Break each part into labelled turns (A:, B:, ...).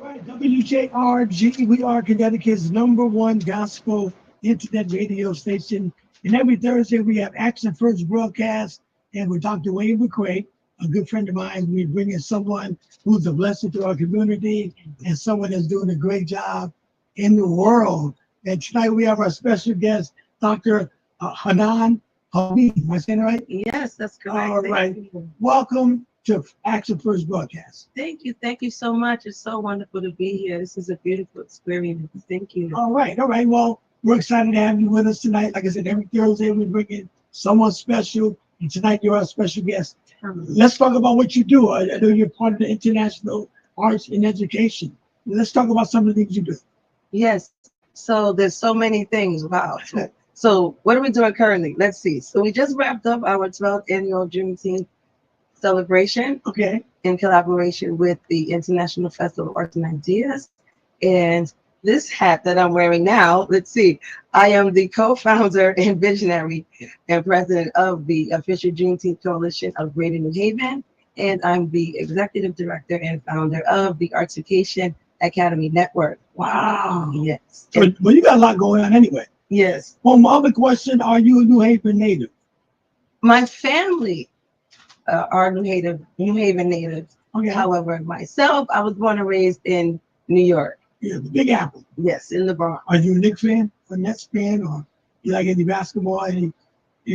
A: Right, W.J.R.G. We are Connecticut's #1 gospel internet radio station. And every Thursday we have Action First broadcast, and with Dr. Wayne McCray, a good friend of mine. We bring in someone who's a blessing to our community and someone that's doing a great job in the world. And tonight we have our special guest, Dr. Hanan Hamid. Am I saying it right?
B: Yes, that's correct.
A: All right. Welcome to Action First broadcast.
B: Thank you. Thank you so much. It's so wonderful to be here. This is a beautiful experience. Thank you.
A: All right. All right. Well, we're excited to have you with us tonight. Like I said, every Thursday we bring in someone special. And tonight you're our special guest. Let's talk about what you do. I know you're part of the International Arts in Education. Let's talk about some of the things you do.
B: Yes. So there's so many things. Wow. So what are we doing currently? Let's see. So we just wrapped up our 12th annual Juneteenth celebration.
A: Okay.
B: In collaboration with the International Festival of Arts and Ideas. And this hat that I'm wearing now, let's see, I am the co-founder and visionary and president of the official Juneteenth Coalition of Greater New Haven. And I'm the executive director and founder of the Artsification Academy Network.
A: Wow.
B: Yes.
A: So, well, you got a lot going on anyway.
B: Yes.
A: Well, my other question, are you a New Haven native?
B: My family are New Haven natives.
A: Okay.
B: However, myself, I was born and raised in New York.
A: Yeah, the Big Apple.
B: Yes, in the Bronx.
A: Are you a Knicks fan, a Nets fan, or you like any basketball, any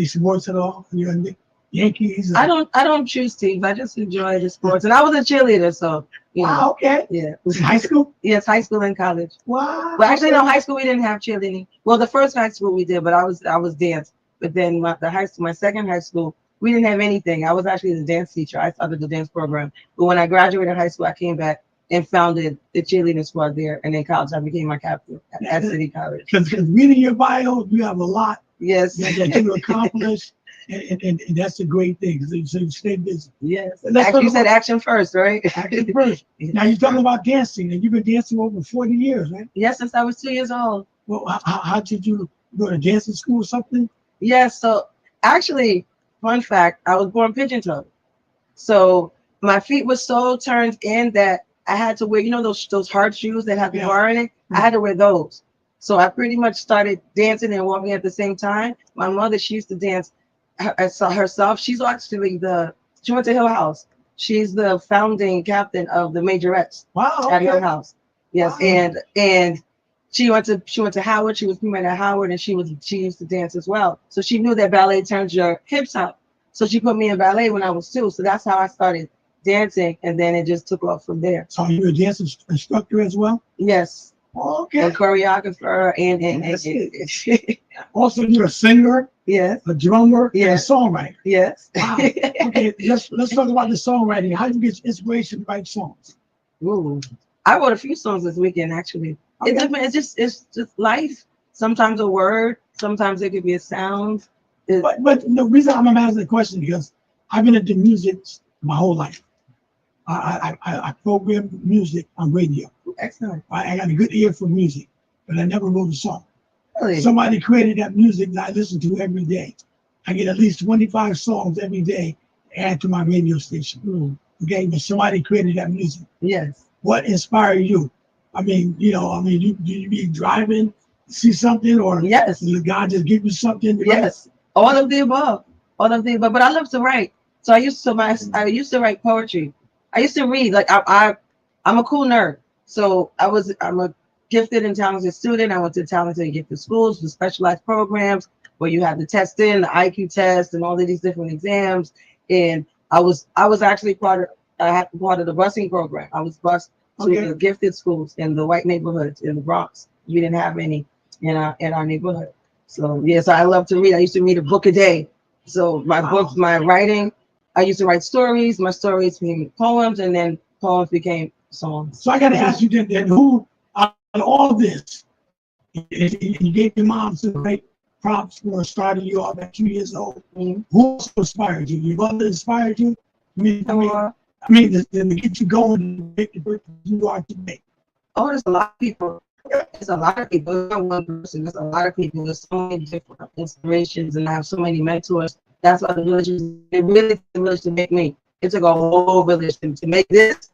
A: sports at all? You're a Yankees?
B: I don't choose teams. I just enjoy the sports. And I was a cheerleader, so you know.
A: Wow, okay.
B: Yeah.
A: In high school?
B: Yes, high school and college.
A: Wow.
B: Well, actually, no, high school we didn't have cheerleading. Well, the first high school we did, but I was dance. But then my second high school, we didn't have anything. I was actually the dance teacher. I started the dance program. But when I graduated high school, I came back and founded the cheerleading squad there. And in college, I became my captain at City College.
A: Because reading your bio, you have a lot
B: Yes.
A: that you accomplish, and that's a great thing. So you stay busy.
B: Yes.
A: Let's
B: You said action first, right?
A: Action first. Now you're talking about dancing, and you've been dancing over 40 years, right?
B: Yes, since I was 2 years old.
A: Well, how did you go to dancing school or something?
B: Yes. So actually, fun fact, I was born pigeon-toed. So my feet were so turned in that I had to wear, you know, those hard shoes that have the bar in it? I had to wear those. So I pretty much started dancing and walking at the same time. My mother, she used to dance herself. She's actually she went to Hill House. She's the founding captain of the Majorettes.
A: Wow, okay.
B: At Hill House. Yes.
A: Wow.
B: And she went to Howard. She was premiering at Howard, and she used to dance as well. So she knew that ballet turns your hips out. So she put me in ballet when I was 2. So that's how I started dancing, and then it just took off from there.
A: So you're a dance instructor as well?
B: Yes.
A: Okay.
B: A choreographer and
A: also you're a singer,
B: yes,
A: a drummer,
B: yes,
A: and a songwriter.
B: Yes.
A: Wow. Okay, let's talk about the songwriting. How do you get inspiration to write songs?
B: Ooh. I wrote a few songs this weekend actually. Okay. It's just life. Sometimes a word, sometimes it could be a sound.
A: But the reason I'm asking the question is because I've been into music my whole life. I program music on radio.
B: Excellent.
A: I got a good ear for music, but I never wrote a song.
B: Really?
A: Somebody created that music that I listen to every day. I get at least 25 songs every day to add to my radio station. Okay, but somebody created that music.
B: Yes.
A: What inspired you? I mean, you be driving, see something, or
B: Yes.
A: did God just give you something?
B: Yes. All of the above. All of the above. But I love to write. So I used to write poetry. I used to read. Like I'm a cool nerd. So I'm a gifted and talented student. I went to talented and gifted schools with specialized programs where you have the testing, the IQ test, and all of these different exams. And I was actually part of the busing program. I was bused to the gifted schools in the white neighborhoods in the Bronx. We didn't have any in our neighborhood. So yes, I love to read. I used to read a book a day. So my books, my writing, I used to write stories. My stories became poems, and then poems became songs.
A: So I got to ask you then, who out of all this, you gave your mom some great props for starting you off at 2 years old. Who also inspired you? Your mother inspired you? I mean, to get you going and make the person you are today.
B: Oh, there's a lot of people. There's a lot of people. There's not one person. There's a lot of people. There's so many different inspirations, and I have so many mentors. That's why the village it really took the village to make me. It took a whole village to make this.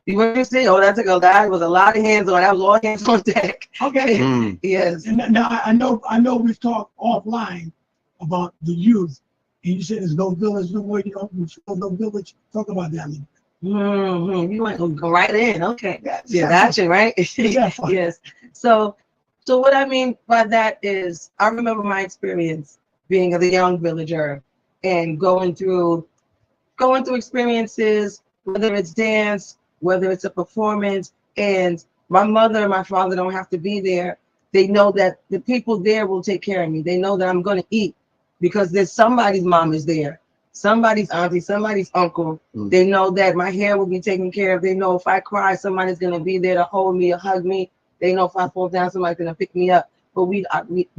B: You see? Oh, that was a lot of hands on. That was all hands on deck.
A: Okay.
B: Yes.
A: And now I know we've talked offline about the youth, and you said there's no village no more. You don't feel no village. Talk about that.
B: You might go right in. Okay.
A: Yeah,
B: That's it, right?
A: Yeah.
B: Yes. So what I mean by that is I remember my experience being a young villager and going through experiences, whether it's dance, whether it's a performance, and my mother and my father don't have to be there. They know that the people there will take care of me. They know that I'm going to eat because there's somebody's mom is there, somebody's auntie, somebody's uncle. They know that my hair will be taken care of. They know if I cry, somebody's going to be there to hold me or hug me. They know if I fall down, somebody's going to pick me up. But we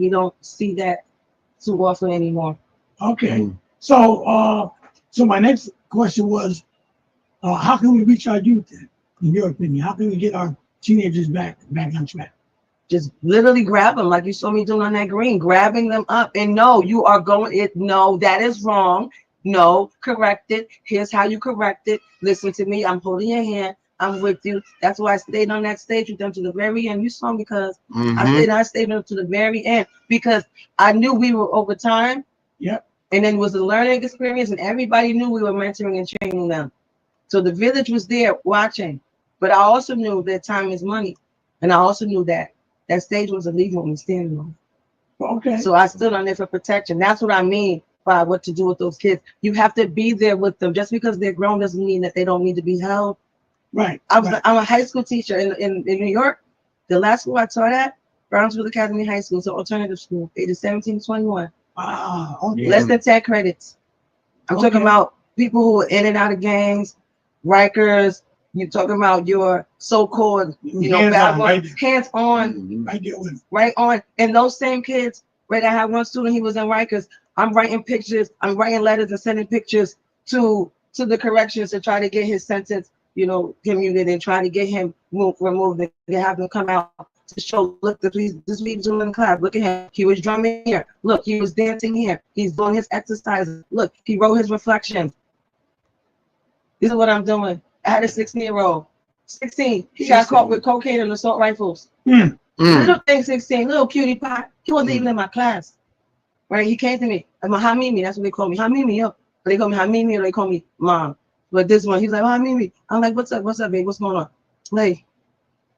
B: don't see that too often anymore.
A: Okay. So my next question was, how can we reach our youth then, in your opinion? How can we get our teenagers back on track?
B: Just literally grab them like you saw me doing on that green, grabbing them up. And no, you are going it. No, that is wrong. No, correct it. Here's how you correct it. Listen to me. I'm holding your hand. I'm with you. That's why I stayed on that stage with them to the very end. You saw me because I stayed up to the very end because I knew we were over time.
A: Yep.
B: And then it was a learning experience, and everybody knew we were mentoring and training them. So the village was there watching. But I also knew that time is money. And I also knew that stage was illegal and standing on.
A: Okay.
B: So I stood on there for protection. That's what I mean by what to do with those kids. You have to be there with them. Just because they're grown doesn't mean that they don't need to be held.
A: Right.
B: I'm a high school teacher in New York. The last school I taught at, Brownsville Academy High School, so alternative school, ages 17 to 21.
A: Okay.
B: Less than 10 credits. I'm talking about people who are in and out of gangs, Rikers. You're talking about your so-called, hands on, right on. And those same kids, right? I had one student, he was in Rikers. I'm writing pictures, I'm writing letters and sending pictures to the corrections to try to get his sentence, commuted and trying to get him removed and have him come out to show, look, this is what he's doing in class. Look at him. He was drumming here. Look, he was dancing here. He's doing his exercises. Look, he wrote his reflections. This is what I'm doing. I had a 16-year-old. 16. He got caught with cocaine and assault rifles. Little thing, 16, little cutie pie. He wasn't even in my class. Right? He came to me. I'm like, Hamimi, that's what they call me. Hamimi, yo. They call me Hamimi or they call me Mom. But this one, he's like, Hamimi. I'm like, what's up, babe? What's going on? Like,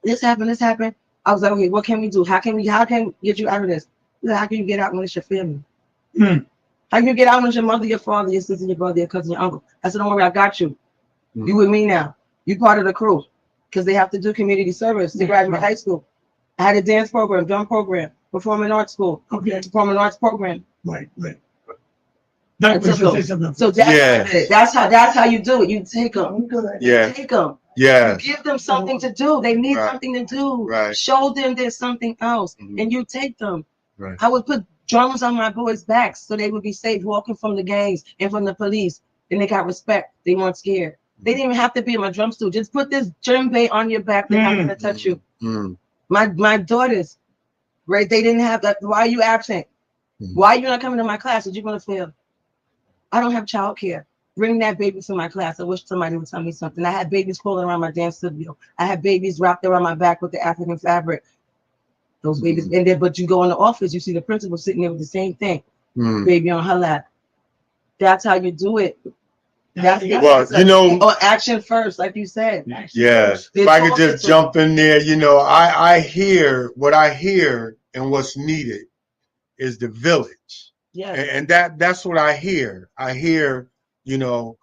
B: this happened. I was like, okay, what can we do? How can we get you out of this? Like, how can you get out when it's your family? How can you get out when it's your mother, your father, your sister, your brother, your cousin, your uncle? I said, don't worry, I got you. You with me now. You part of the crew. Because they have to do community service to graduate high school. I had a dance program, drum program, performing arts school, performing arts program.
A: Right.
B: So that's how you do it. You take them. Take them.
C: Yeah.
B: You give them something to do. They need something to do.
C: Right.
B: Show them there's something else. And you take them.
C: Right.
B: I would put drummers on my boys' backs so they would be safe walking from the gangs and from the police. And they got respect. They weren't scared. They didn't even have to be in my drum stool. Just put this djembe on your back. They're not going to touch you. My daughters, Great, they didn't have that. Why are you absent? Why are you not coming to my class? You're going to fail. I don't have childcare. Bring that baby to my class. I wish somebody would tell me something. I had babies crawling around my dance studio. I had babies wrapped around my back with the African fabric. Those babies in there, but you go in the office, you see the principal sitting there with the same thing, baby on her lap. That's how you do it. That's
C: well, you know,
B: or action first, like you said.
C: yeah. If I could just jump in there, you know, I hear what I hear and what's needed is the village.
B: Yeah.
C: And that's what I hear. I hear, you know,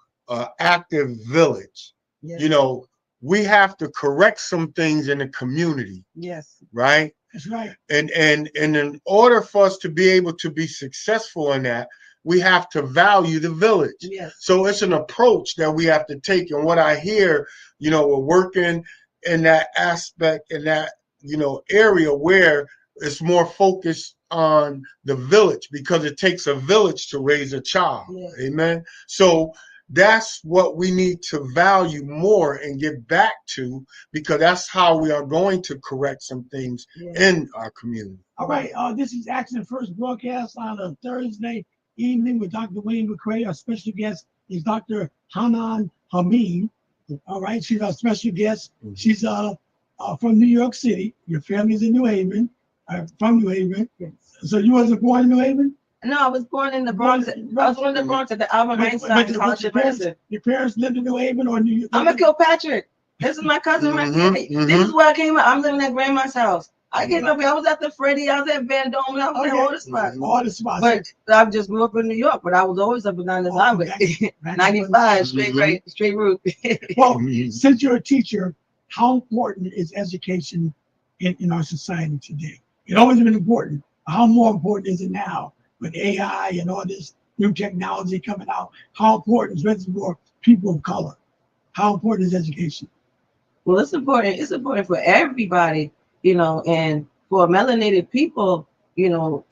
C: active village.
B: Yes.
C: You know, we have to correct some things in the community.
B: Yes.
C: Right?
A: That's right.
C: And in order for us to be able to be successful in that, we have to value the village.
B: Yes.
C: So it's an approach that we have to take. And what I hear, you know, we're working in that aspect, in that, you know, area where it's more focused on the village, because it takes a village to raise a child.
B: Yes.
C: Amen. So that's what we need to value more and get back to, because that's how we are going to correct some things in our community.
A: All right. This is Action First broadcast on a Thursday evening with Dr. Wayne McCray. Our special guest is Dr. Hanan Hameen. All right. She's our special guest. She's from New York City. Your family's in New Haven. From New Haven.
B: Yes.
A: So you wasn't born in New Haven?
B: No, I was born in the Bronx. I was born in the Bronx at the Albert Einstein College of Medicine.
A: Your parents lived in New Haven or New York?
B: I'm a Kilpatrick. This is my cousin right here. This is where I came up. I'm living at grandma's house. I came up here. I was at the Freddie. I was at Van Dome. I was at all the spots.
A: All the spots.
B: But I just grew up in New York. But I was always up and down this highway. 95, straight route.
A: Well, since you're a teacher, how important is education in our society today? It's always been important. How more important is it now with AI and all this new technology coming out? How important, especially for people of color? How important is education?
B: Well, it's important. It's important for everybody, you know, and for melanated people, you know,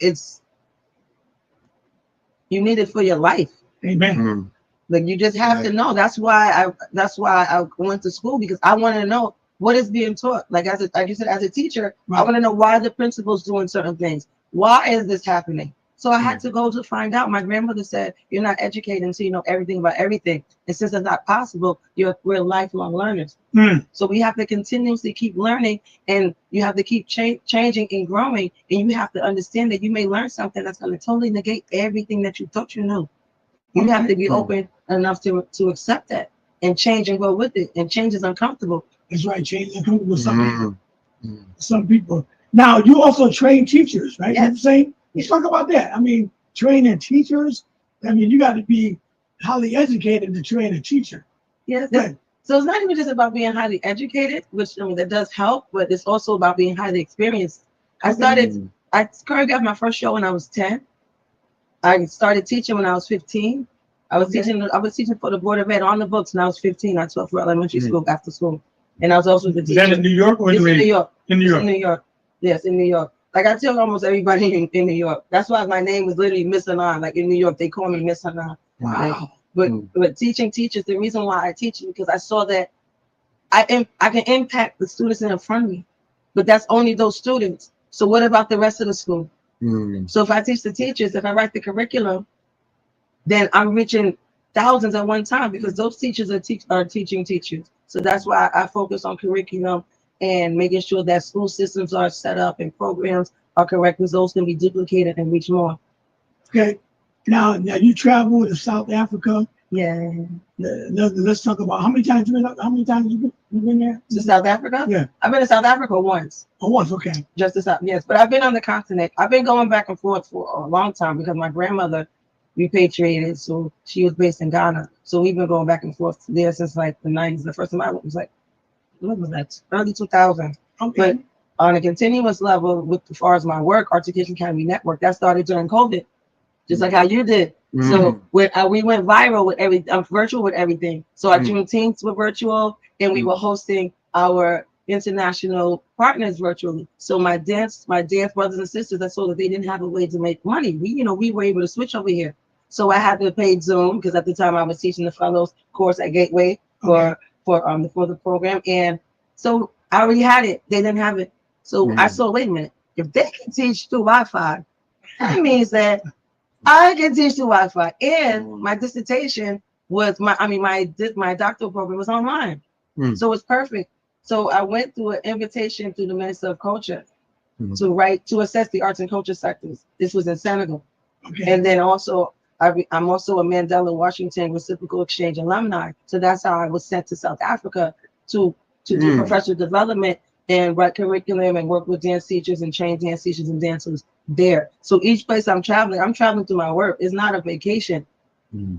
B: you need it for your life.
A: Amen.
B: Like you just have to know. That's why I went to school, because I wanted to know what is being taught. Like you said, as a teacher, I want to know why the principal's doing certain things. Why is this happening? So I had to go to find out. My grandmother said, you're not educated until you know everything about everything. And since it's not possible, we're lifelong learners. So we have to continuously keep learning, and you have to keep changing and growing. And you have to understand that you may learn something that's going to totally negate everything that you thought you knew. You have to be open enough to accept that and change and go with it. And change is uncomfortable.
A: That's right. Change is uncomfortable with some people. Some people. Now, you also train teachers, right?
B: Yes.
A: You know what I'm saying? Let's talk about that. I mean, training teachers. I mean, you got to be highly educated to train a teacher.
B: Yes. So it's not even just about being highly educated, which, I mean, that does help, but it's also about being highly experienced. I choreographed my first show when I was 10. I started teaching when I was 15. I was teaching for the Board of Ed on the books when I was 15. I taught for elementary school after school. And I was also the teacher.
A: Is that in New York or
B: in New York?
A: In New York.
B: In New York. Yes, in New York. Like I tell almost everybody in New York. That's why my name is literally Miss Hanan. Like in New York, they call me Miss Hanan.
A: Wow.
B: But teaching teachers, the reason why I teach is because I saw that I can impact the students in front of me, but that's only those students. So what about the rest of the school? So if I teach the teachers, if I write the curriculum, then I'm reaching thousands at one time, because those teachers are teaching teachers. So that's why I focus on curriculum and making sure that school systems are set up and programs are correct, because those can be duplicated and reach more.
A: Okay. Now you travel to South Africa.
B: Yeah.
A: Let's talk about how many times you been there?
B: To South Africa?
A: Yeah.
B: I've been to South Africa once.
A: Oh, once, okay.
B: Just to South, yes. But I've been on the continent. I've been going back and forth for a long time, because my grandmother repatriated, so she was based in Ghana. So we've been going back and forth there since like the 90s. The first time I went was like, what was that? Early 2000s.
A: Okay.
B: But on a continuous level, with as far as my work, Articulation Academy Network, that started during COVID, just like how you did. So we went viral with everything, virtual with everything. So our Juneteenths were virtual, and we were hosting our international partners virtually. So my dance brothers and sisters, I saw that they didn't have a way to make money. We were able to switch over here. So I had to pay Zoom, because at the time I was teaching the fellows course at Gateway for the program. And so I already had it. They didn't have it. So I saw, wait a minute, if they can teach through Wi-Fi, that means that I can teach through Wi-Fi. And my dissertation was my doctoral program was online. So it's perfect. So I went through an invitation through the Minister of Culture to assess the arts and culture sectors. This was in Senegal.
A: Okay.
B: And then also, I'm also a Mandela Washington Reciprocal Exchange alumni. So that's how I was sent to South Africa to do professional development and write curriculum and work with dance teachers and train dance teachers and dancers there. So each place I'm traveling through my work. It's not a vacation.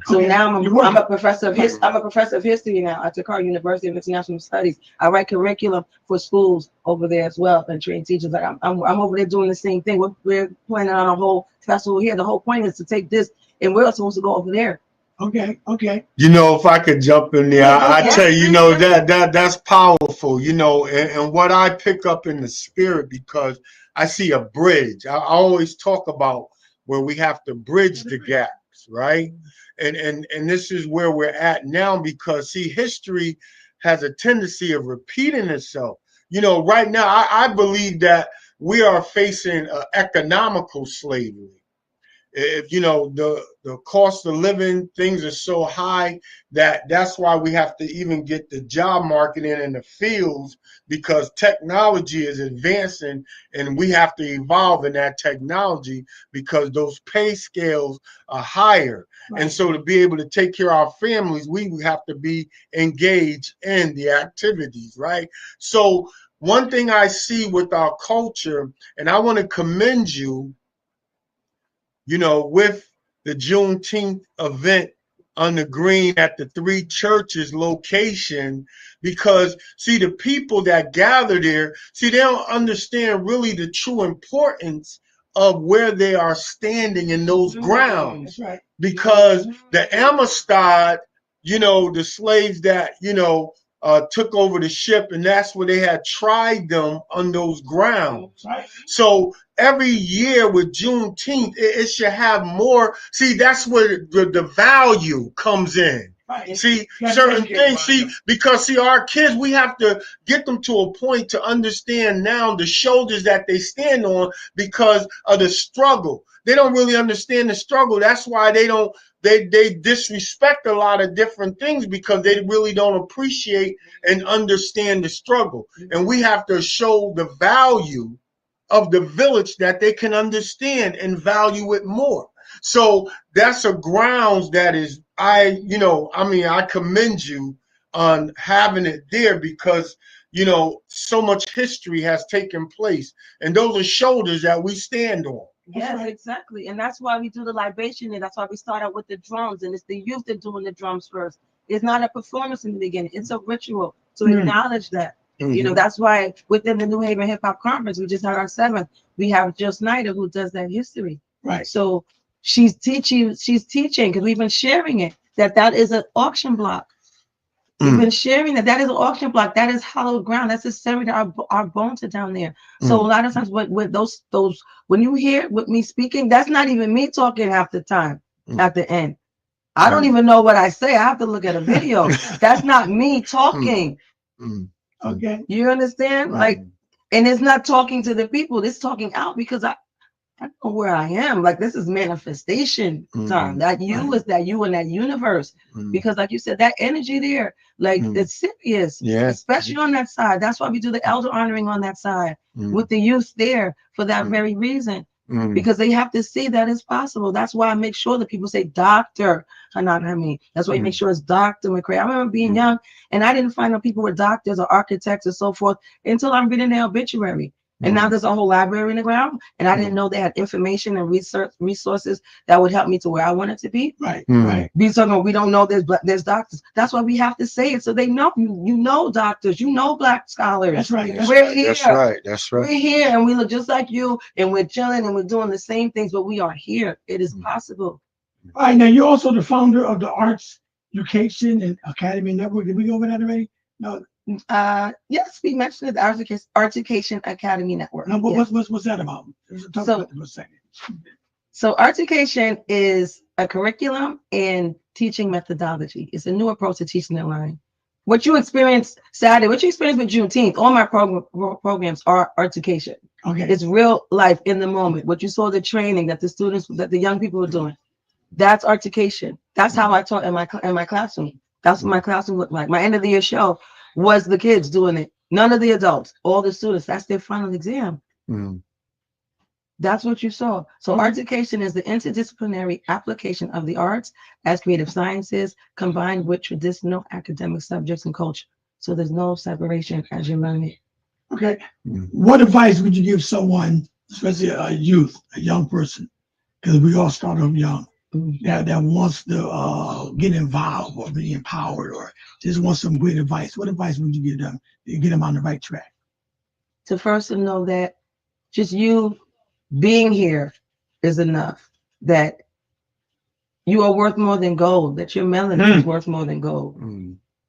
B: So
A: Okay.
B: now I'm
A: You're
B: a professor of history. I'm a professor of history now at Dakar University of International Studies. I write curriculum for schools over there as well and train teachers. Like I'm over there doing the same thing. We're planning on a whole festival here. The whole point is to take this, and we're supposed to go over there.
A: Okay. Okay.
C: You know, if I could jump in there, I tell you, you know, that's powerful, you know, and what I pick up in the spirit, because I see a bridge. I always talk about where we have to bridge the gaps, right? And this is where we're at now, because see, history has a tendency of repeating itself. You know, right now, I believe that we are facing economical slavery. If you know the cost of living, things are so high that's why we have to even get the job market in the fields, because technology is advancing and we have to evolve in that technology because those pay scales are higher. Right. And so to be able to take care of our families, we have to be engaged in the activities, right? So one thing I see with our culture, and I want to commend you, you know, with the Juneteenth event on the green at the three churches location, because see, the people that gather there, see, they don't understand really the true importance of where they are standing in those grounds.
A: That's right.
C: Because the Amistad, you know, the slaves that, you know, took over the ship, and that's where they had tried them on those grounds.
A: Right.
C: So every year with Juneteenth, it should have more. See, that's where the value comes in.
A: Right.
C: See, certain things, see, because see, our kids, we have to get them to a point to understand now the shoulders that they stand on because of the struggle. They don't really understand the struggle. That's why they disrespect a lot of different things, because they really don't appreciate and understand the struggle. And we have to show the value of the village that they can understand and value it more. So that's a grounds that is, I commend you on having it there, because, you know, so much history has taken place, and those are shoulders that we stand on.
B: Yes, exactly. And that's why we do the libation, and that's why we start out with the drums, and it's the youth that doing the drums first. It's not a performance in the beginning. It's a ritual to acknowledge that. You know, that's why within the New Haven Hip Hop Conference, we just had our 7th, we have Jill Snyder, who does that history.
A: Right.
B: So she's teaching because we've been sharing it, that is an auction block. We've been sharing that is an auction block. That is hallowed ground. That's a cemetery. Our bones are down there. So a lot of times with those when you hear with me speaking, that's not even me talking half the time at the end. I don't even know what I say. I have to look at a video. That's not me talking.
A: Okay.
B: You understand?
A: Right.
B: Like, and it's not talking to the people. It's talking out, because I know where I am. Like, this is manifestation time. That you is that you in that universe. Because like you said, that energy there, like it's serious, especially on that side. That's why we do the elder honoring on that side with the youth there for that very reason. Because they have to see that it's possible. That's why I make sure that people say Dr. Hanan Hamid. That's why you make sure it's Dr. McCray. I remember being young and I didn't find out people were doctors or architects or so forth until I'm reading their obituary. And now there's a whole library in the ground, and I didn't know they had information and resources that would help me to where I wanted to be.
A: Right, right.
B: We don't know there's doctors. That's why we have to say it so they know. You know doctors, you know black scholars.
A: That's right.
B: We're here.
D: That's right. That's right.
B: We're here, and we look just like you, and we're chilling, and we're doing the same things, but we are here. It is possible.
A: All right, now you're also the founder of the Arts Education and Academy Network. Did we go over that already? No.
B: Yes, we mentioned the Arts Education Academy Network.
A: No, what's that about? Talk about it for a second.
B: So Arts Education is a curriculum and teaching methodology. It's a new approach to teaching and learning What you experienced Saturday, what you experienced with Juneteenth, all my programs are articulation.
A: Okay.
B: It's real life in the moment. What you saw, the training that the students, that the young people were doing, that's articulation. That's how I taught in my classroom. That's what my classroom looked like. My end of the year show was the kids doing it. None of the adults, all the students. That's their final exam.
C: Mm.
B: That's what you saw. So articulation is the interdisciplinary application of the arts as creative sciences combined with traditional academic subjects and culture. So there's no separation as you learn it.
A: Okay. What advice would you give someone, especially a youth, a young person, because we all start off young, that wants to get involved or be empowered or just want some great advice? What advice would you give them to get them on the right track?
B: To first know that just you being here is enough, that you are worth more than gold, that your melanin is worth more than gold,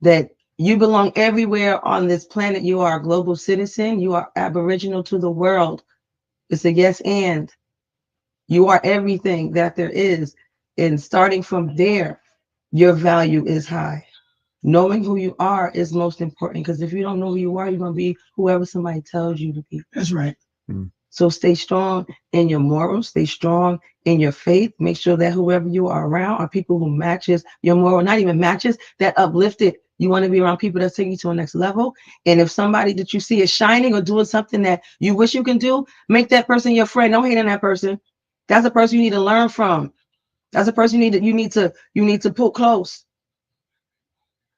B: that you belong everywhere on this planet. You are a global citizen. You are aboriginal to the world. It's a yes and. You are everything that there is. And starting from there, your value is high. Knowing who you are is most important, because if you don't know who you are, you're going to be whoever somebody tells you to be.
A: That's right.
B: So stay strong in your morals, stay strong in your faith. Make sure that whoever you are around are people who matches your moral, not even matches, that uplifted. You want to be around people that take you to a next level. And if somebody that you see is shining or doing something that you wish you can do, make that person your friend. Don't hate on that person. That's a person you need to learn from. That's a person you need to pull close.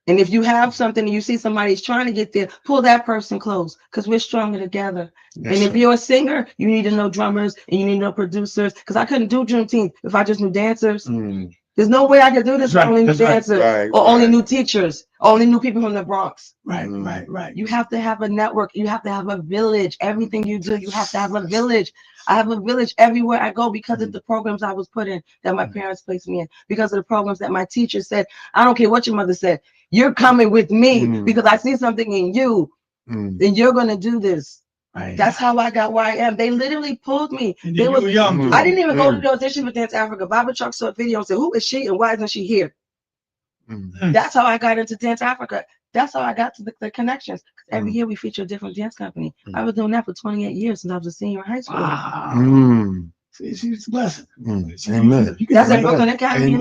B: And if you have something and you see somebody's trying to get there, pull that person close, because we're stronger together.
C: Yes,
B: and if you're a singer, you need to know drummers and you need to know producers, because I couldn't do Juneteenth if I just knew dancers. There's no way I could do this with only new dancers or only new teachers, only new people from the Bronx.
A: Right.
B: You have to have a network. You have to have a village. Everything you do, you have to have a village. I have a village everywhere I go because of the programs I was put in, that my parents placed me in, because of the programs that my teacher said, I don't care what your mother said, you're coming with me because I see something in you and you're going to do this.
A: Right.
B: That's how I got where I am. They literally pulled me.
A: They were young.
B: I didn't even go to the audition for Dance Africa. Baba Chuck saw a video and said, who is she and why isn't she here? That's how I got into Dance Africa. That's how I got to the connections. Every year we feature a different dance company. I was doing that for 28 years since I was a senior in high school.
A: Wow. It's a blessing.
C: Amen.
B: That's a Brooklyn Academy.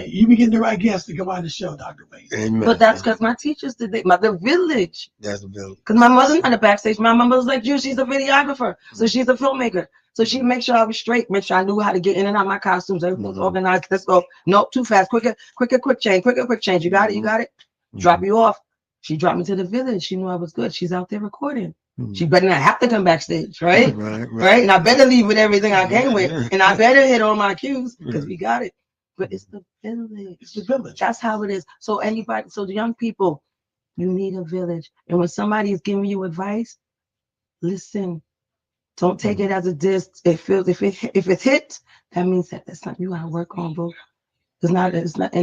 A: You be getting the right guests to come on the show, Dr. Wayne.
C: Amen.
B: But that's because my teachers did the village.
C: That's the village.
B: Because my mother's not a backstage. My mother was like you. She's a videographer. So she's a filmmaker. So she'd make sure I was straight, make sure I knew how to get in and out of my costumes. Everything was organized. Let's go. Nope, too fast. Quick change. You got it. Drop you off. She dropped me to the village. She knew I was good. She's out there recording. She better not have to come backstage, right? Right. And I better leave with everything I came with. And I better hit all my cues because we got it. But it's the village.
A: It's the village.
B: That's how it is. So the young people, you need a village. And when somebody is giving you advice, listen. Don't take it as a diss. If it's hit, that means that's not you gotta work on, bro. It's not.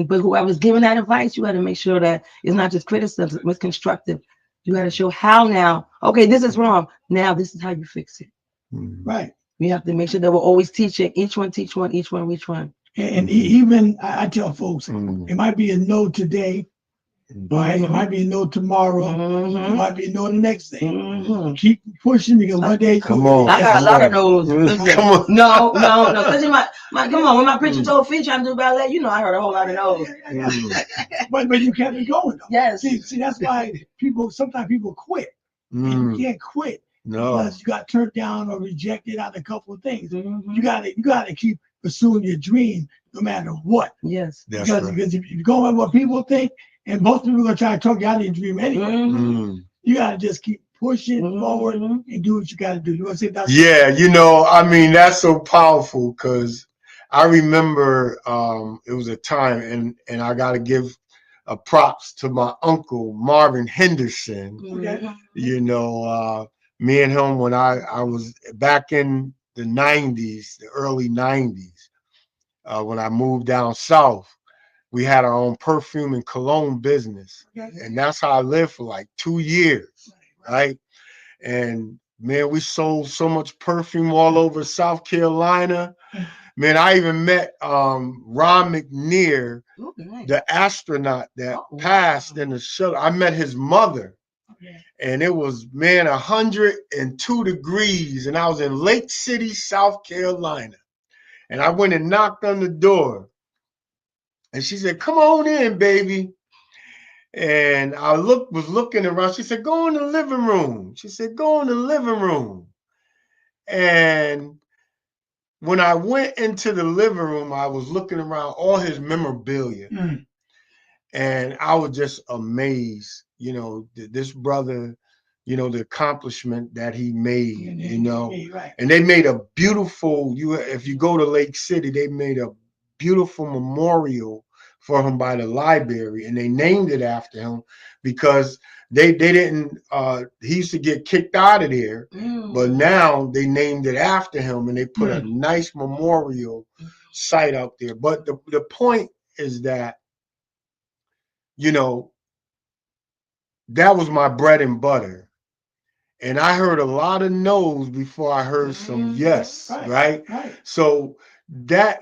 B: But whoever's giving that advice, you got to make sure that it's not just criticism, it's constructive. You got to show how now. Okay, this is wrong. Now this is how you fix it.
A: Right.
B: We have to make sure that we're always teaching. Each one teach one.
A: And even I tell folks, it might be a no today. Right? It might be a no tomorrow. It might be a no the next day. Keep pushing because one day.
C: Come on.
B: I got a lot of no's.
C: Come on.
B: No. Because come on, when my preacher told Fee trying to do ballet, I heard a whole lot of no's.
A: But you kept it going though.
B: Yes.
A: See, that's why sometimes people quit. You can't quit.
C: No.
A: Because you got turned down or rejected on a couple of things. You gotta keep pursuing your dream no matter what.
B: Yes.
A: Because if you go on what people think, and most people are gonna try to talk you out of your dream anyway. You gotta just keep pushing forward and do what you gotta do. You wanna say that?
C: Yeah, that's so powerful because I remember it was a time and I gotta give props to my uncle Marvin Henderson. Me and him when I was back in the 90s, the early 90s, when I moved down south. We had our own perfume and cologne business. And that's how I lived for like 2 years, right? And man, we sold so much perfume all over South Carolina. Man, I even met Ron McNear,
B: Oh, nice.
C: the astronaut that
B: Oh,
C: passed
B: wow.
C: in the shuttle. I met his mother,
A: Okay.
C: and it was, man, 102 degrees, and I was in Lake City, South Carolina. And I went and knocked on the door, and she said, "Come on in, baby." And I was looking around. She said, "Go in the living room." She said, "Go in the living room." And when I went into the living room, I was looking around all his memorabilia.
A: Mm.
C: And I was just amazed, this brother, the accomplishment that he made,
A: Right.
C: and they made a beautiful, if you go to Lake City, they made a beautiful memorial for him by the library, and they named it after him because they didn't, he used to get kicked out of there, but now they named it after him, and they put a nice memorial site out there. But the point is that, that was my bread and butter. And I heard a lot of no's before I heard some yes, right?
A: Right.
C: So that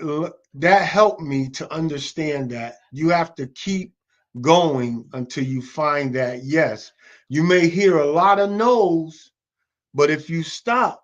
C: helped me to understand that you have to keep going until you find that yes. You may hear a lot of no's, but if you stop,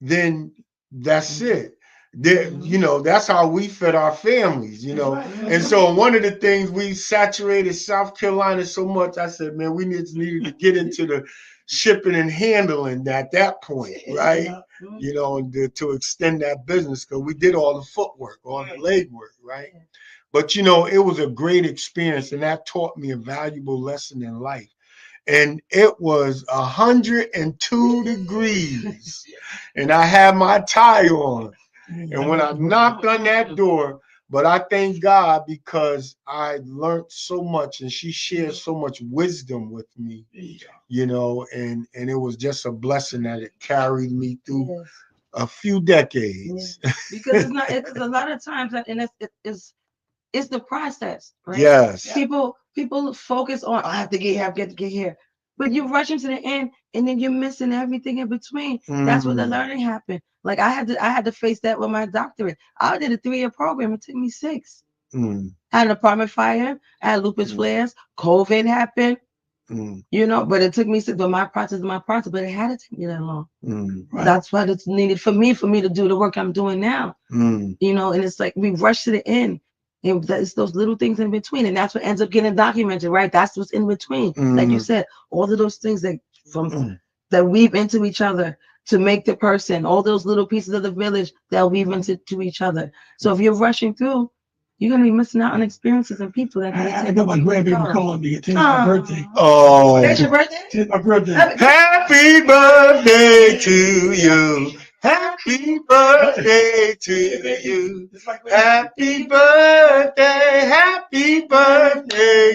C: then that's it. That's how we fed our families,
A: Right.
C: And so one of the things we saturated South Carolina so much, I said, man, we needed to get into the shipping and handling at that point, right? And to extend that business, because we did all the footwork, all the legwork, right? But it was a great experience, and that taught me a valuable lesson in life. And it was 102 degrees, and I had my tie on. And when I knocked on that door, but I thank God because I learned so much, and she shared so much wisdom with me, and it was just a blessing that it carried me through a few decades.
B: Because it's not. It's a lot of times that, and it's the process, right?
C: Yes.
B: People focus on, I have to get here, but you're rushing to the end, and then you're missing everything in between. That's where the learning happened. Like I had to face that with my doctorate. I did a 3-year program. It took me 6. I had an apartment fire. I had lupus flares. COVID happened. But it took me 6. But my process is my process. But it had to take me that long.
A: Right.
B: That's what it's needed for me to do the work I'm doing now. And it's like we rush to the end. And it's those little things in between, and that's what ends up getting documented, right? That's what's in between. Like you said, all of those things that that weave into each other to make the person, all those little pieces of the village that weave into each other. So if you're rushing through, you're gonna be missing out on experiences and people that
A: I got my grandbaby calling me. Today's my birthday.
C: Oh,
B: Today's your birthday?
A: Today's my birthday.
C: happy birthday to you. Happy birthday to you. Happy birthday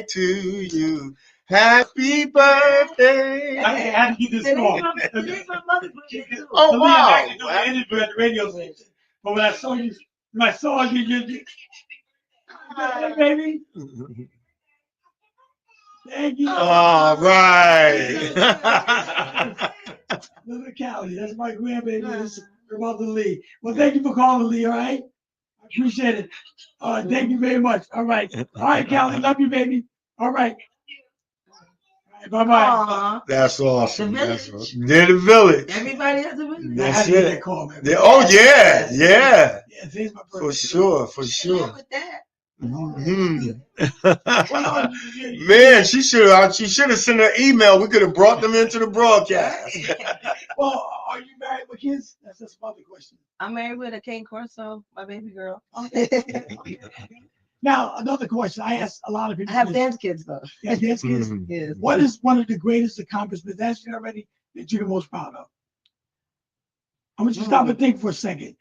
C: to you. Happy birthday.
A: I had to get this call.
B: Today's my mother's birthday too.
C: Oh,
A: I'm
C: wow.
A: actually doing an interview at the radio station. But when I saw you, hey, baby. Thank you.
C: All right.
A: Little Callie, that's my grandbaby. This is her mother Lee. Well, thank you for calling, Lee. All right, I appreciate it. All right, thank you very much. All right, Callie, love you, baby. All right. Bye bye.
C: That's awesome.
B: The
C: That's
B: village.
C: awesome. They're the village.
B: Everybody has a village.
A: I had
C: That's
A: to get
C: it.
A: that call, man.
C: Oh yeah, yeah.
A: Yeah, today's my birthday.
C: For sure, for sure.
B: With that.
C: Man, she should have sent an email. We could have brought them into the broadcast.
A: Well, are you married with kids? That's a smart question.
B: I'm married with a Cane Corso, my baby girl.
A: Now, another question. I asked a lot of people.
B: I have dance kids though.
A: Yeah, dance kids.
B: Yes.
A: What is one of the greatest accomplishments that's already that you're the most proud of? I want you to stop and think for a second,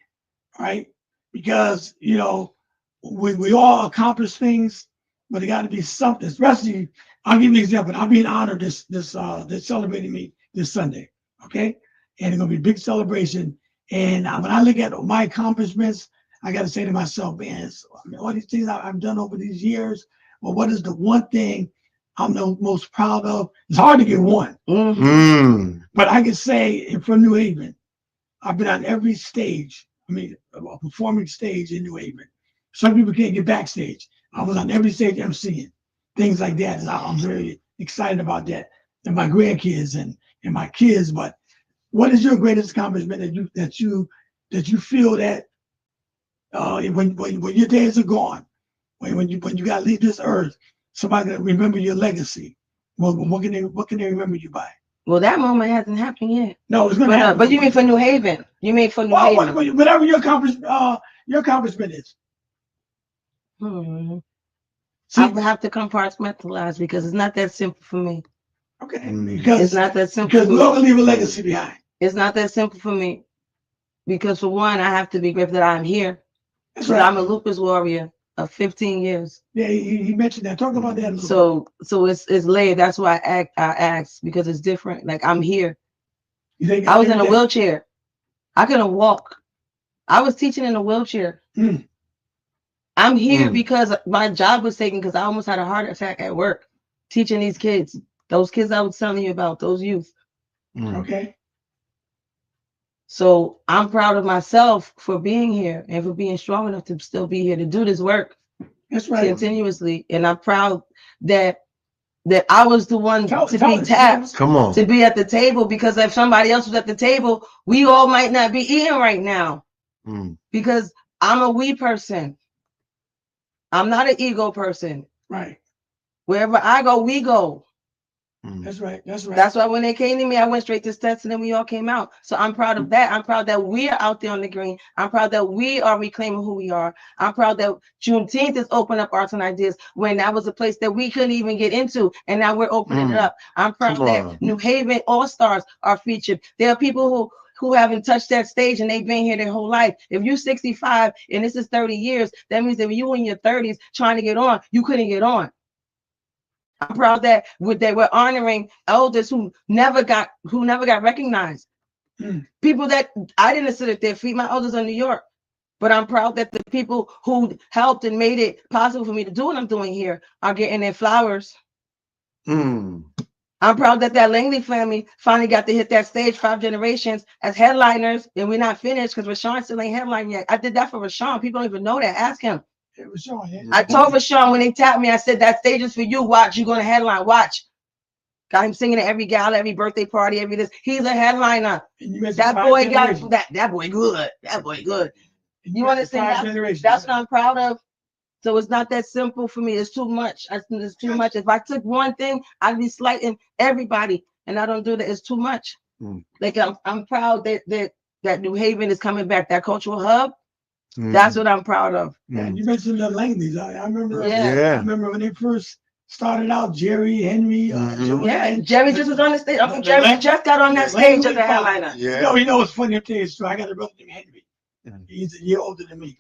A: all right? Because we all accomplish things, but it got to be something. Especially, I'll give you an example. I'm being honored they're celebrating me this Sunday, okay? And it's gonna be a big celebration. And when I look at my accomplishments, I got to say to myself, man, all these things I've done over these years. Well, what is the one thing I'm the most proud of? It's hard to get one, but I can say from New Haven, I've been on every stage a performing stage in New Haven. Some people can't get backstage. I was on every stage emceeing, things like that. And I'm very excited about that, and my grandkids and my kids. But what is your greatest accomplishment that you feel that when your days are gone, when you gotta leave this earth, somebody gonna remember your legacy? Well, what can they remember you by?
B: Well, that moment hasn't happened yet.
A: No, it's gonna happen.
B: But you mean for New Haven? You mean for New Haven?
A: Whatever your accomplishment is.
B: I would have to compartmentalize because it's not that simple for me.
A: Okay,
B: because it's not that simple.
A: Because we're gonna leave a legacy behind.
B: It's not that simple for me. Because for one, I have to be grateful that I'm here.
A: That's right.
B: I'm a lupus warrior of 15 years.
A: Yeah, he mentioned that. Talk about that a
B: little bit. So it's laid. That's why I asked because it's different. Like I'm here. I was in a wheelchair. I couldn't walk. I was teaching in a wheelchair. I'm here because my job was taken because I almost had a heart attack at work teaching these kids. Those kids I was telling you about, those youth.
A: Okay.
B: So I'm proud of myself for being here and for being strong enough to still be here to do this work.
A: That's right.
B: Continuously. And I'm proud that I was the one to be tapped.
C: Come on.
B: To be at the table, because if somebody else was at the table, we all might not be eating right now. Because I'm a we person. I'm not an ego person.
A: Right.
B: Wherever I go, we go.
A: That's right. That's right.
B: That's why when they came to me, I went straight to Stetson and then we all came out. So I'm proud of that. I'm proud that we are out there on the green. I'm proud that we are reclaiming who we are. I'm proud that Juneteenth is opening up arts and ideas when that was a place that we couldn't even get into. And now we're opening it up. I'm proud that New Haven All-Stars are featured. There are people who haven't touched that stage and they've been here their whole life. If you're 65 and this is 30 years, that means that when you were in your 30s trying to get on, you couldn't get on. I'm proud that we're honoring elders who never got recognized. People that I didn't sit at their feet. My elders are in New York. But I'm proud that the people who helped and made it possible for me to do what I'm doing here are getting their flowers. I'm proud that Langley family finally got to hit that stage 5 generations as headliners, and we're not finished because Rashawn still ain't headlining yet. I did that for Rashawn. People don't even know that. Ask him. I told Rashawn when they tapped me, I said, that stage is for you. Watch, you're going to headline. Watch. Got him singing at every gala, every birthday party, every this. He's a headliner. That boy got that boy good. That boy good. You understand? That's what I'm proud of. So it's not that simple for me. It's too much. It's too much. If I took one thing, I'd be slighting everybody. And I don't do that. It's too much. Like I'm proud that New Haven is coming back, that cultural hub. That's what I'm proud of.
A: Yeah, you mentioned the Langleys. I remember. I remember when they first started out. Jerry, Henry.
B: Jerry just was on the stage. Jerry just got on that stage as a headliner.
A: You know what's funny? I'll tell you a story. I got a brother named Henry. He's a year older than me.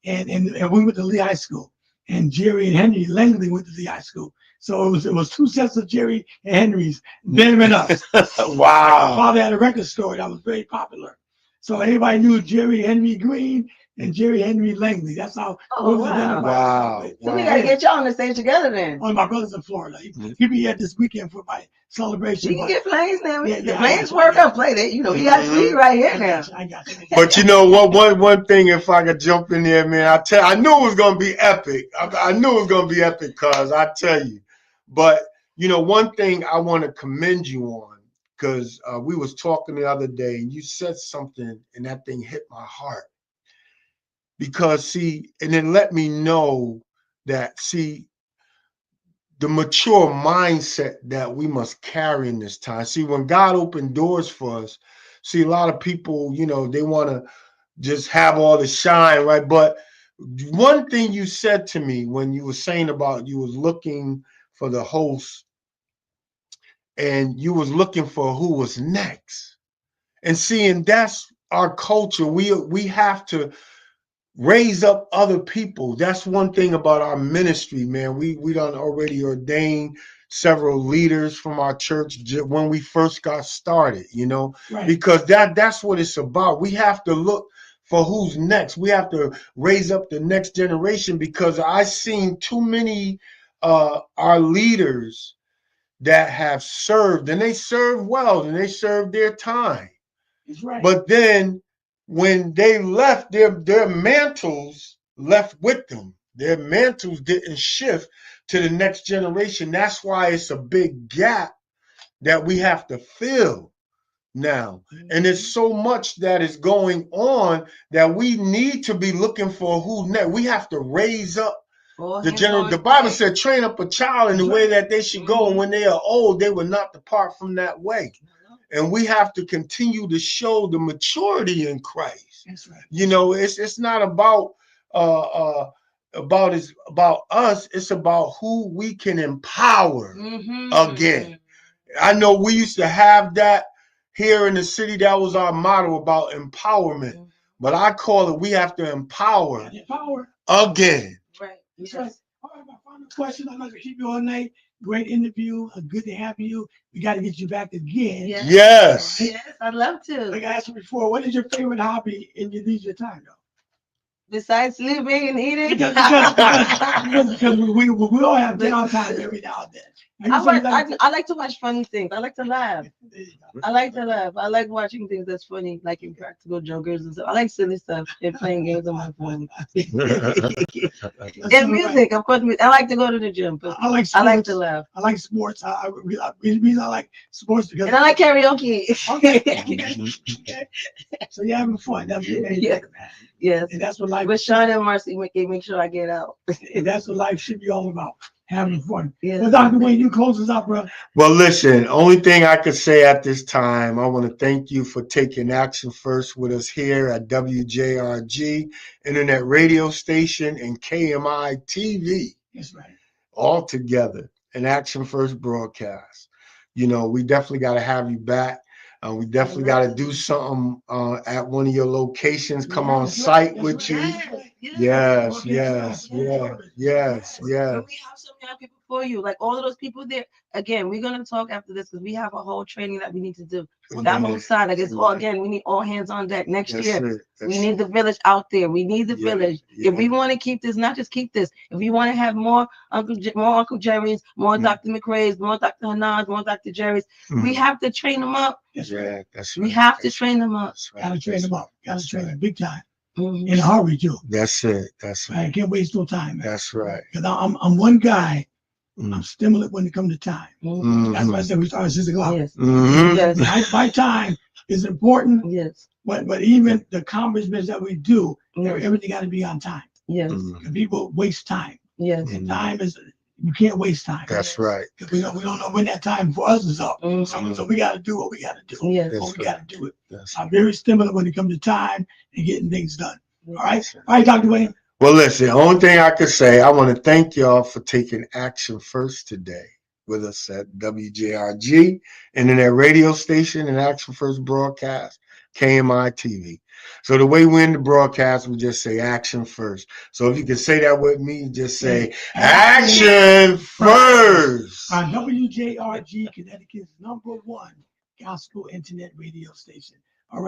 A: And we went to Lee High School. And Jerry and Henry Langley went to Lee High School. So it was 2 sets of Jerry and Henrys, them and us.
C: Wow.
A: My father had a record store that was very popular. So everybody knew Jerry Henry Green and Jerry Henry Langley. That's how.
C: Wow.
B: So we gotta get y'all on the stage together then.
A: Oh, my brother's in Florida. He'll be here this weekend for my celebration.
B: You can get planes now. The planes work out. Play that. You know, you got to be right here now.
A: I got you.
C: But you know what? One thing, if I could jump in there, man, I knew it was gonna be epic. I knew it was gonna be epic, cause I tell you. But you know, one thing I want to commend you on, because we was talking the other day, and you said something, and that thing hit my heart. Because see, and then let me know that the mature mindset that we must carry in this time. See, when God opened doors for us, see, a lot of people, you know, they want to just have all the shine, right? But one thing you said to me when you were saying about you was looking for the host and you was looking for who was next. And seeing that's our culture. We have to raise up other people. That's one thing about our ministry, man. We done already ordained several leaders from our church when we first got started, you know, because that's what it's about. We have to look for who's next. We have to raise up the next generation, because I've seen too many our leaders that have served, and they serve well, and they serve their time.
A: That's right.
C: But then when they left, their mantles left with them. Their mantles didn't shift to the next generation. That's why it's a big gap that we have to fill now. And there's so much that is going on that we need to be looking for who next. We have to raise up the general. The Bible said, train up a child in the way that they should go, and when they are old, they will not depart from that way. And we have to continue to show the maturity in Christ.
A: That's right.
C: You know, it's not about us. It's about who we can empower again. I know we used to have that here in the city. That was our motto, about empowerment. But I call it, we have to empower again.
B: Right.
A: That's right. All right, my final question. I'm not gonna keep you all night. Great interview. Good to have you. We got to get you back again.
C: Yes.
B: Yes, I'd love to.
A: Like I asked you before, what is your favorite hobby in your leisure time, though?
B: Besides sleeping and eating,
A: Because we all have downtime every now and then.
B: I like to watch funny things. I like to laugh. I like to laugh. I like watching things that's funny, like Impractical Jokers and stuff. I like silly stuff and playing games on my phone. And music, of course. I like to go to the gym, but
A: I like sports.
B: I like to laugh.
A: I like sports. I like sports because.
B: And I like karaoke.
A: Okay. So you're having fun. That's what
B: Yes.
A: And that's what life.
B: With Sean and Marcy, make sure I get out.
A: And that's what life should be all about. Having fun.
B: Yes.
A: Well, Dr. Wayne, you close us up, bro.
C: Well, listen, only thing I could say at this time, I want to thank you for taking action first with us here at W.J.R.G. Internet radio station and KMI TV.
A: That's right.
C: All together, an action first broadcast. You know, we definitely got to have you back. We definitely got to do something at one of your locations. Come on site with you. Yes.
B: And we have some young people for you, like all of those people there. Again, we're gonna talk after this because we have a whole training that we need to do. That whole side, like it's all again. We need all hands on deck next year. We need the village out there. We need the village. If we want to keep this, not just keep this. If we want to have more Uncle Jerry's, more Dr. McRae's, more Dr. Hanan's, more Dr. Jerry's, we have to train them up.
A: That's right.
B: We have to train them up.
A: Gotta train them up. Gotta train them big time. In a hurry too.
C: That's it. That's
A: right. I can't waste no time. Man.
C: That's right.
A: Because I'm one guy. I'm stimulant when it comes to time. That's why I said we start at 6 o'clock. Yes. My time is important.
B: Yes.
A: But even the accomplishments that we do, everything got to be on time.
B: Yes.
A: People waste time.
B: Yes.
A: And time is, you can't waste time.
C: That's right.
A: We don't know when that time for us is up. So we got to do what we got to do.
B: Yes.
A: We got to do it. I'm very stimulant when it comes to time and getting things done. All right. All right, Dr. Wayne.
C: Well, listen, the only thing I could say, I want to thank y'all for taking action first today with us at WJRG Internet radio station and Action First broadcast, KMI TV. So the way we end the broadcast, we just say action first. So if you can say that with me, just say action first.
A: On WJRG, Connecticut's #1 gospel internet radio station.